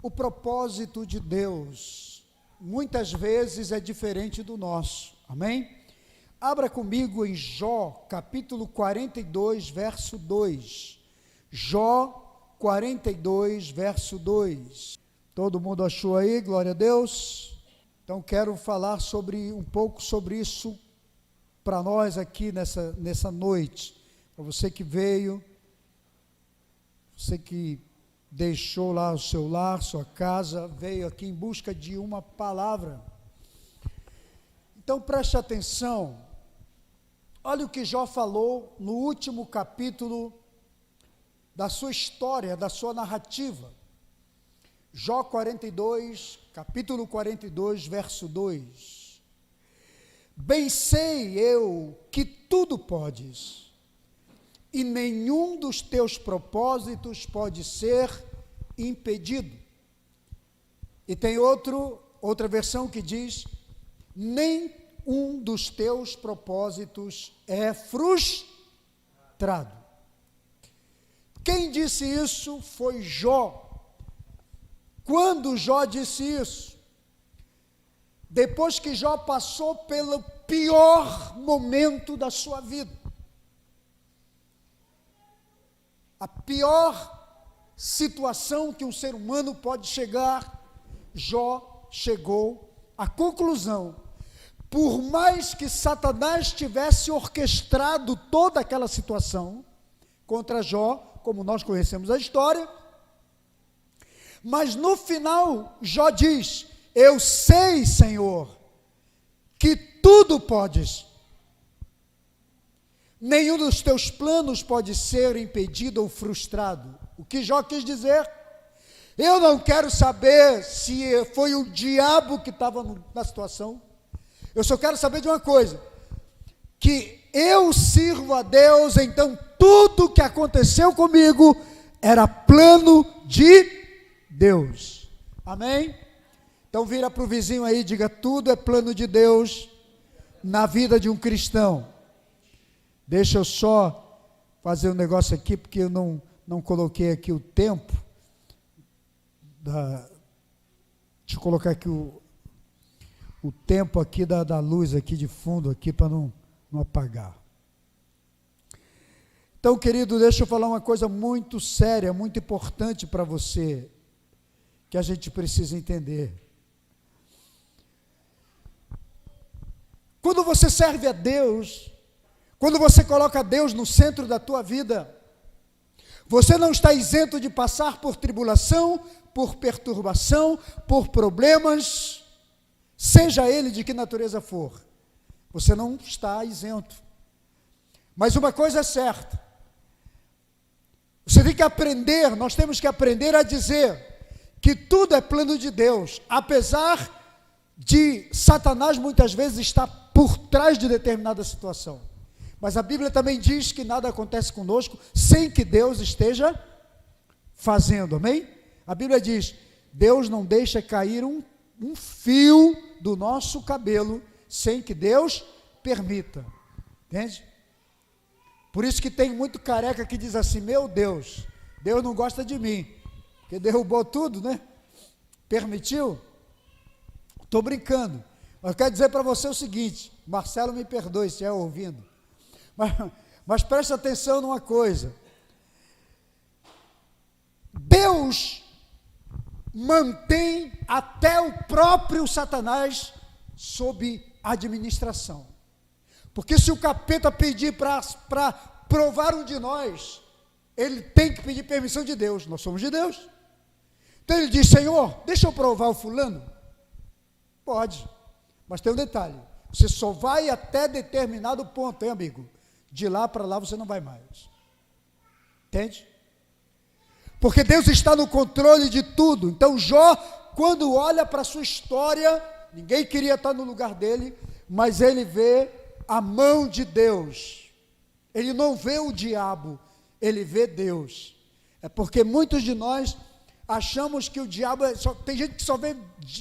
O propósito de Deus, muitas vezes é diferente do nosso, amém? Abra comigo em Jó, capítulo 42, verso 2. Jó 42, verso 2. Todo mundo achou aí? Glória a Deus. Então quero falar um pouco sobre isso para nós aqui nessa noite. Para você que veio, você que deixou lá o seu lar, sua casa, veio aqui em busca de uma palavra. Então preste atenção, olha o que Jó falou no último capítulo da sua história, da sua narrativa. Jó 42, capítulo 42, verso 2. Bem sei eu que tudo podes, e nenhum dos teus propósitos pode ser impedido. E tem outra versão que diz, nem um dos teus propósitos é frustrado. Quem disse isso foi Jó. Quando Jó disse isso? Depois que Jó passou pelo pior momento da sua vida. A pior situação que um ser humano pode chegar, Jó chegou à conclusão. Por mais que Satanás tivesse orquestrado toda aquela situação contra Jó, como nós conhecemos a história, mas no final Jó diz, eu sei, Senhor, que tudo podes. Nenhum dos teus planos pode ser impedido ou frustrado. O que Jó quis dizer? Eu não quero saber se foi o diabo que estava na situação. Eu só quero saber de uma coisa, que eu sirvo a Deus, então tudo que aconteceu comigo era plano de Deus. Amém? Então vira para o vizinho aí e diga, tudo é plano de Deus na vida de um cristão. Deixa eu só fazer um negócio aqui, porque eu não coloquei aqui o tempo. Deixa eu colocar aqui o tempo aqui da luz aqui de fundo, aqui para não apagar. Então, querido, deixa eu falar uma coisa muito séria, muito importante para você, que a gente precisa entender. Quando você serve a Deus, quando você coloca Deus no centro da tua vida, você não está isento de passar por tribulação, por perturbação, por problemas, seja ele de que natureza for. Você não está isento. Mas uma coisa é certa, você tem que aprender, nós temos que aprender a dizer que tudo é plano de Deus, apesar de Satanás muitas vezes estar por trás de determinada situação. Mas a Bíblia também diz que nada acontece conosco sem que Deus esteja fazendo, amém? A Bíblia diz, Deus não deixa cair um fio do nosso cabelo sem que Deus permita, entende? Por isso que tem muito careca que diz assim, meu Deus não gosta de mim, porque derrubou tudo, né? Permitiu? Estou brincando, mas eu quero dizer para você o seguinte, Marcelo me perdoe se estiver ouvindo, mas preste atenção numa coisa, Deus mantém até o próprio Satanás sob administração, porque se o capeta pedir para provar um de nós, ele tem que pedir permissão de Deus, nós somos de Deus, então ele diz, Senhor, deixa eu provar o fulano, pode, mas tem um detalhe, você só vai até determinado ponto, hein, amigo? De lá para lá você não vai mais. Entende? Porque Deus está no controle de tudo. Então Jó, quando olha para a sua história, ninguém queria estar no lugar dele, mas ele vê a mão de Deus. Ele não vê o diabo, ele vê Deus. É porque muitos de nós achamos que o diabo, tem gente que só vê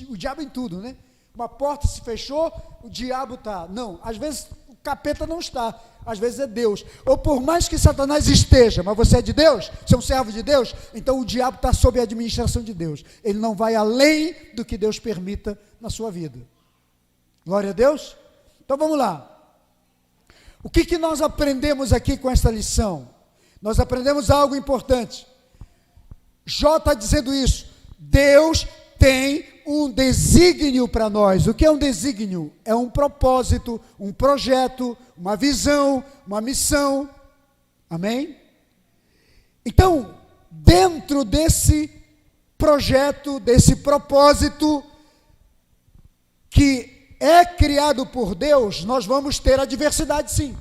o diabo em tudo, né? Uma porta se fechou, o diabo está. Não, às vezes capeta não está, às vezes é Deus. Ou por mais que Satanás esteja, mas você é de Deus, você é um servo de Deus, então o diabo está sob a administração de Deus. Ele não vai além do que Deus permita na sua vida. Glória a Deus. Então vamos lá. O que nós aprendemos aqui com esta lição? Nós aprendemos algo importante. Jó está dizendo isso. Deus tem um desígnio para nós. O que é um desígnio? É um propósito, um projeto, uma visão, uma missão. Amém? Então, dentro desse projeto, desse propósito que é criado por Deus, nós vamos ter adversidade, sim.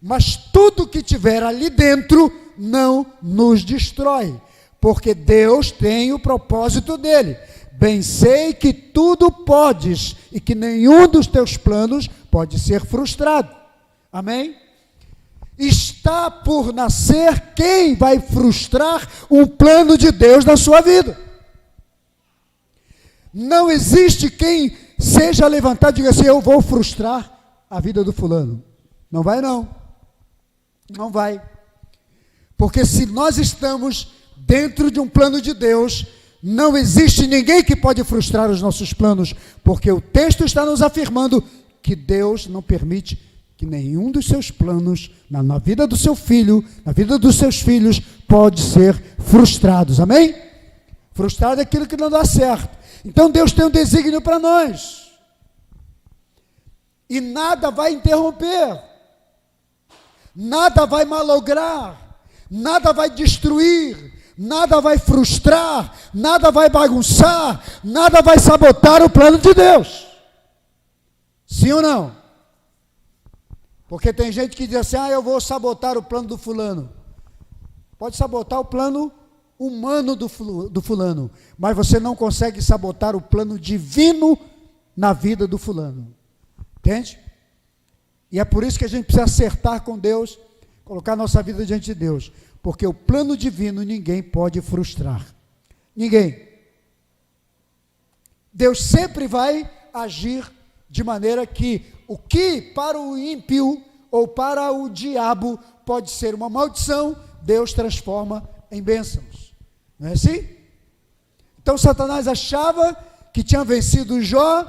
Mas tudo que tiver ali dentro não nos destrói, porque Deus tem o propósito dele. Bem sei que tudo podes e que nenhum dos teus planos pode ser frustrado. Amém? Está por nascer quem vai frustrar um plano de Deus na sua vida. Não existe quem seja levantado e diga assim, eu vou frustrar a vida do fulano. Não vai não. Não vai. Porque se nós estamos dentro de um plano de Deus, não existe ninguém que pode frustrar os nossos planos, porque o texto está nos afirmando que Deus não permite que nenhum dos seus planos, na vida do seu filho, na vida dos seus filhos, pode ser frustrados. Amém? Frustrado é aquilo que não dá certo. Então Deus tem um desígnio para nós. E nada vai interromper. Nada vai malograr. Nada vai destruir. Nada vai frustrar. Nada vai bagunçar. Nada vai sabotar o plano de Deus. Sim ou não? Porque tem gente que diz assim, eu vou sabotar o plano do fulano. Pode sabotar o plano humano do fulano, mas você não consegue sabotar o plano divino na vida do fulano. Entende? E é por isso que a gente precisa acertar com Deus, colocar nossa vida diante de Deus, porque o plano divino ninguém pode frustrar. Ninguém. Deus sempre vai agir de maneira que o que para o ímpio ou para o diabo pode ser uma maldição, Deus transforma em bênçãos. Não é assim? Então Satanás achava que tinha vencido Jó,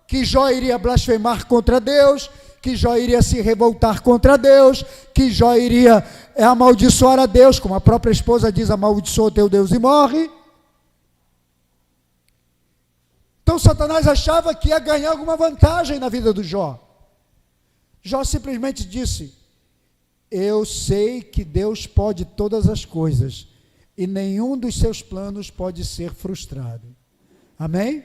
que Jó iria blasfemar contra Deus, que Jó iria se revoltar contra Deus, que Jó iria amaldiçoar a Deus, como a própria esposa diz, amaldiçoa teu Deus e morre. Então Satanás achava que ia ganhar alguma vantagem na vida do Jó. Jó simplesmente disse, eu sei que Deus pode todas as coisas, e nenhum dos seus planos pode ser frustrado. Amém?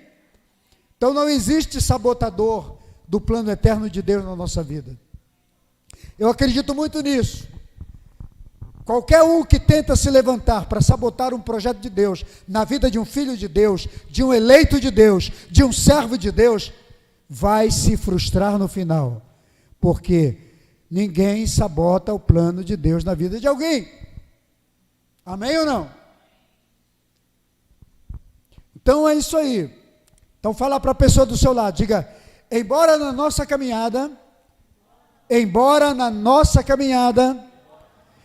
Então não existe sabotador do plano eterno de Deus na nossa vida. Eu acredito muito nisso. Qualquer um que tenta se levantar para sabotar um projeto de Deus, na vida de um filho de Deus, de um eleito de Deus, de um servo de Deus, vai se frustrar no final. Porque ninguém sabota o plano de Deus na vida de alguém. Amém ou não? Então é isso aí. Então fala para a pessoa do seu lado, diga, embora na nossa caminhada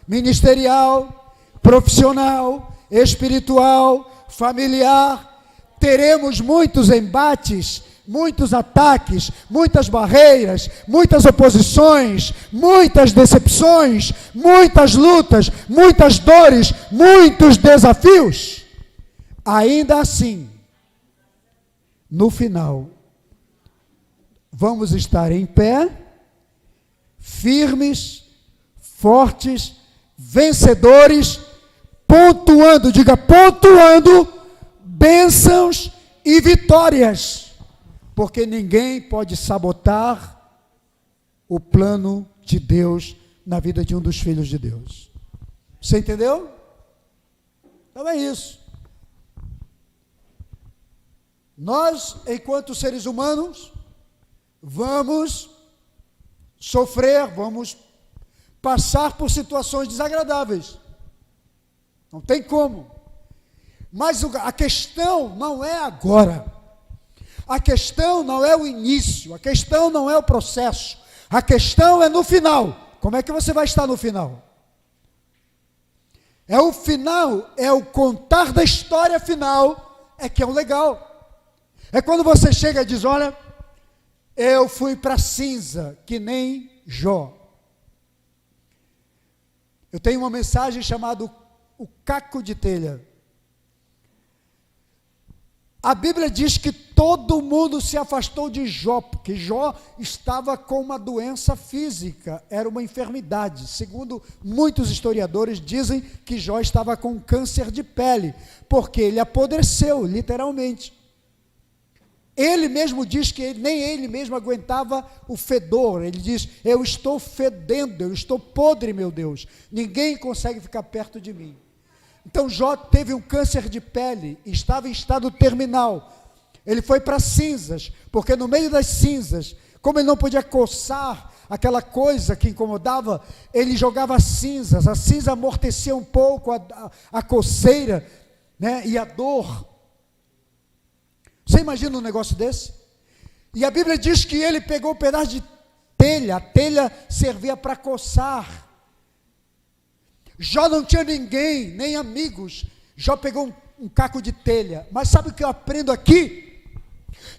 ministerial, profissional, espiritual, familiar, teremos muitos embates, muitos ataques, muitas barreiras, muitas oposições, muitas decepções, muitas lutas, muitas dores, muitos desafios. Ainda assim, no final, vamos estar em pé, firmes, fortes, vencedores, pontuando, diga pontuando, bênçãos e vitórias. Porque ninguém pode sabotar o plano de Deus na vida de um dos filhos de Deus. Você entendeu? Então é isso. Nós, enquanto seres humanos, vamos sofrer, vamos passar por situações desagradáveis. Não tem como. Mas a questão não é agora. A questão não é o início, a questão não é o processo, A questão é no final. Como é que você vai estar no final? É o final, é o contar da história final, é que é o legal. É quando você chega e diz, olha, eu fui para a cinza, que nem Jó. Eu tenho uma mensagem chamada o caco de telha. A Bíblia diz que todo mundo se afastou de Jó, porque Jó estava com uma doença física, era uma enfermidade. Segundo muitos historiadores, dizem que Jó estava com câncer de pele, porque ele apodreceu, literalmente. Ele mesmo diz que nem ele mesmo aguentava o fedor. Ele diz, eu estou fedendo, eu estou podre, meu Deus. Ninguém consegue ficar perto de mim. Então Jó teve um câncer de pele, estava em estado terminal. Ele foi para cinzas, porque no meio das cinzas, como ele não podia coçar aquela coisa que incomodava, ele jogava cinzas. A cinza amortecia um pouco a coceira, né, e a dor. Você imagina um negócio desse? E a Bíblia diz que ele pegou um pedaço de telha, a telha servia para coçar. Jó não tinha ninguém, nem amigos. Jó pegou um caco de telha. Mas sabe o que eu aprendo aqui?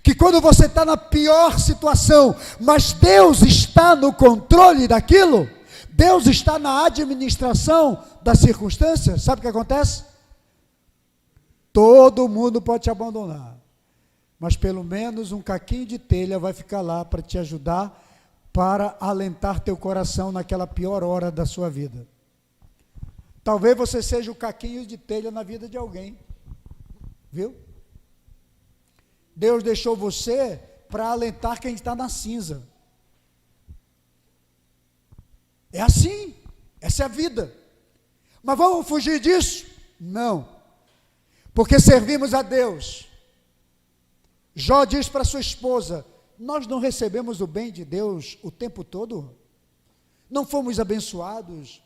Que quando você está na pior situação, mas Deus está no controle daquilo, Deus está na administração das circunstâncias, sabe o que acontece? Todo mundo pode te abandonar, mas pelo menos um caquinho de telha vai ficar lá para te ajudar, para alentar teu coração naquela pior hora da sua vida. Talvez você seja o caquinho de telha na vida de alguém, viu? Deus deixou você para alentar quem está na cinza. É assim, essa é a vida. Mas vamos fugir disso? Não, porque servimos a Deus. Jó diz para sua esposa, nós não recebemos o bem de Deus o tempo todo? Não fomos abençoados?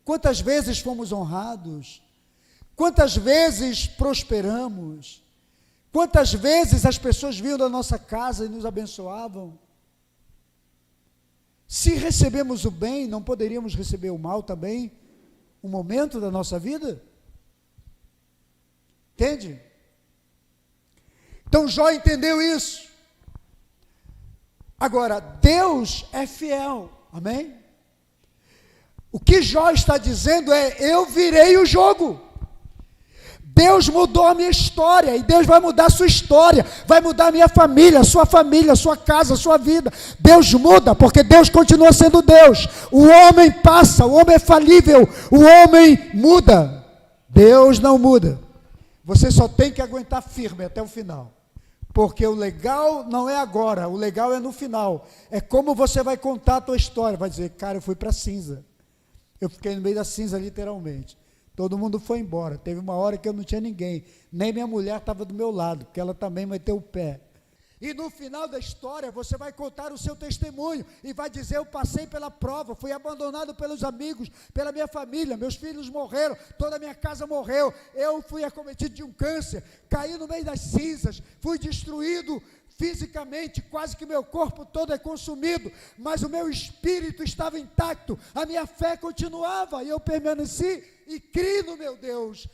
Quantas vezes fomos honrados? Quantas vezes prosperamos? Quantas vezes as pessoas vinham da nossa casa e nos abençoavam? Se recebemos o bem, não poderíamos receber o mal também? Um momento da nossa vida? Entende? Então Jó entendeu isso. Agora, Deus é fiel, amém? O que Jó está dizendo é, eu virei o jogo. Deus mudou a minha história, e Deus vai mudar a sua história, vai mudar a minha família, a sua casa, a sua vida. Deus muda, porque Deus continua sendo Deus. O homem passa, o homem é falível, o homem muda. Deus não muda. Você só tem que aguentar firme até o final. Porque o legal não é agora, o legal é no final. É como você vai contar a tua história, vai dizer, cara, eu fui para a cinza. Eu fiquei no meio da cinza literalmente. Todo mundo foi embora. Teve uma hora que eu não tinha ninguém. Nem minha mulher estava do meu lado, porque ela também meteu o pé. E no final da história, você vai contar o seu testemunho e vai dizer, eu passei pela prova, fui abandonado pelos amigos, pela minha família, meus filhos morreram, toda a minha casa morreu, eu fui acometido de um câncer, caí no meio das cinzas, fui destruído fisicamente, quase que meu corpo todo é consumido, mas o meu espírito estava intacto, a minha fé continuava, e eu permaneci e criei no meu Deus.